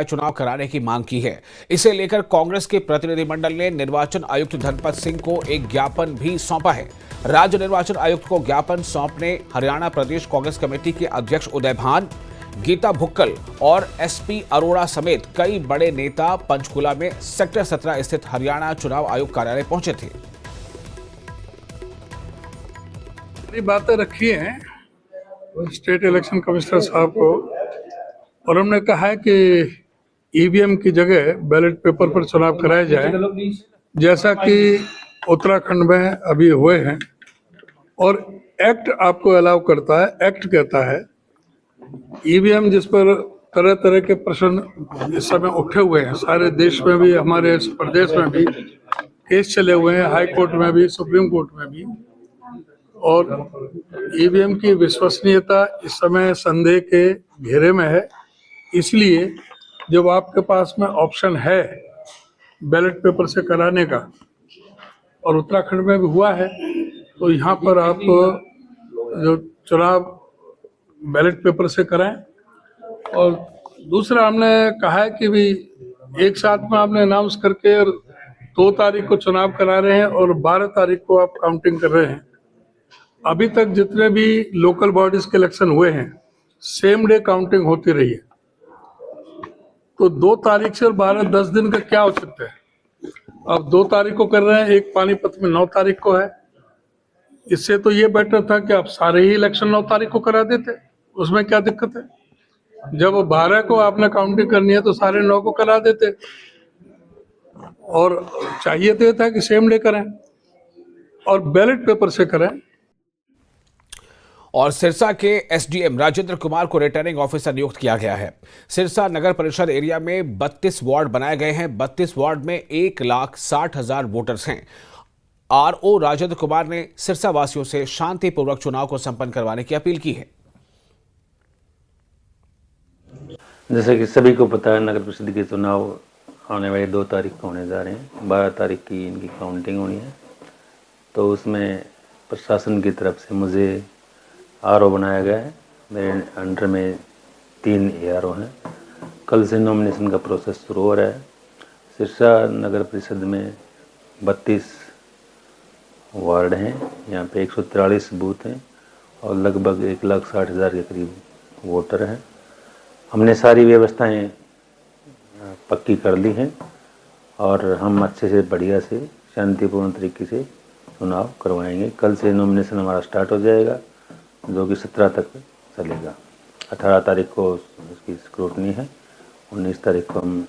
चुनाव कराने की मांग की है। इसे लेकर कांग्रेस के प्रतिनिधिमंडल ने निर्वाचन आयुक्त धनपत सिंह को एक ज्ञापन भी सौंपा है। राज्य निर्वाचन आयुक्त को ज्ञापन सौंपने हरियाणा प्रदेश कांग्रेस कमेटी के अध्यक्ष उदय भान, गीता भुक्कल और एसपी अरोड़ा समेत कई बड़े नेता पंचकुला में सेक्टर 17 स्थित हरियाणा चुनाव आयोग कार्यालय पहुंचे थे। बातें रखी हैं स्टेट इलेक्शन कमिश्नर साहब को, और हमने कहा है कि ईवीएम की जगह बैलेट पेपर पर चुनाव कराया जाए, जैसा कि उत्तराखंड में अभी हुए हैं। और एक्ट आपको अलाउ करता है, एक्ट कहता है ईवीएम जिस पर तरह तरह के प्रश्न इस समय उठे हुए हैं, सारे देश में भी, हमारे प्रदेश में भी केस चले हुए हैं, हाई कोर्ट में भी, सुप्रीम कोर्ट में भी। और ईवीएम की विश्वसनीयता इस समय संदेह के घेरे में है। इसलिए जब आपके पास में ऑप्शन है बैलेट पेपर से कराने का, और उत्तराखंड में भी हुआ है, तो यहाँ पर आप जो चुनाव बैलेट पेपर से कराएं। और दूसरा हमने कहा है कि भी एक साथ में आपने अनाउंस करके 2 तारीख को चुनाव करा रहे हैं और 12 तारीख को आप काउंटिंग कर रहे हैं। अभी तक जितने भी लोकल बॉडीज के इलेक्शन हुए हैं, सेम डे काउंटिंग होती रही है। तो 2 तारीख से और 10 दिन का क्या औचित्य है? अब 2 तारीख को कर रहे हैं, एक पानीपत में 9 तारीख को है। इससे तो ये बेटर था कि आप सारे ही इलेक्शन 9 तारीख को करा देते, उसमें क्या दिक्कत है? जब 12 को आपने काउंटिंग करनी है तो सारे 9 को करा देते। और चाहिए तो ये था कि सेम डे करें और बैलेट पेपर से करें। और सिरसा के एसडीएम राजेंद्र कुमार को रिटर्निंग ऑफिसर नियुक्त किया गया है। सिरसा नगर परिषद एरिया में 32 वार्ड बनाए गए हैं। 32 वार्ड में 1,60,000 वोटर्स हैं। आरओ राजेंद्र कुमार ने सिरसा वासियों से शांतिपूर्वक चुनाव को संपन्न करवाने की अपील की है। जैसे कि सभी को पता है, नगर परिषद के चुनाव आने वाले 2 तारीख को होने जा रहे हैं। 12 तारीख की इनकी काउंटिंग होनी है। तो उसमें प्रशासन की तरफ से मुझे आरओ बनाया गया है। मेरे अंडर में 3 एआरओ हैं। कल से नॉमिनेशन का प्रोसेस शुरू हो रहा है। सिरसा नगर परिषद में 32 वार्ड हैं। यहाँ पे 143 बूथ हैं और लगभग 1,60,000 के करीब वोटर हैं। हमने सारी व्यवस्थाएं पक्की कर ली हैं और हम अच्छे से, बढ़िया से, शांतिपूर्ण तरीके से चुनाव करवाएंगे। कल से नॉमिनेशन हमारा स्टार्ट हो जाएगा, जो कि 17 तक चलेगा। 18 तारीख को उसकी स्क्रूटनी है, 19 तारीख को हम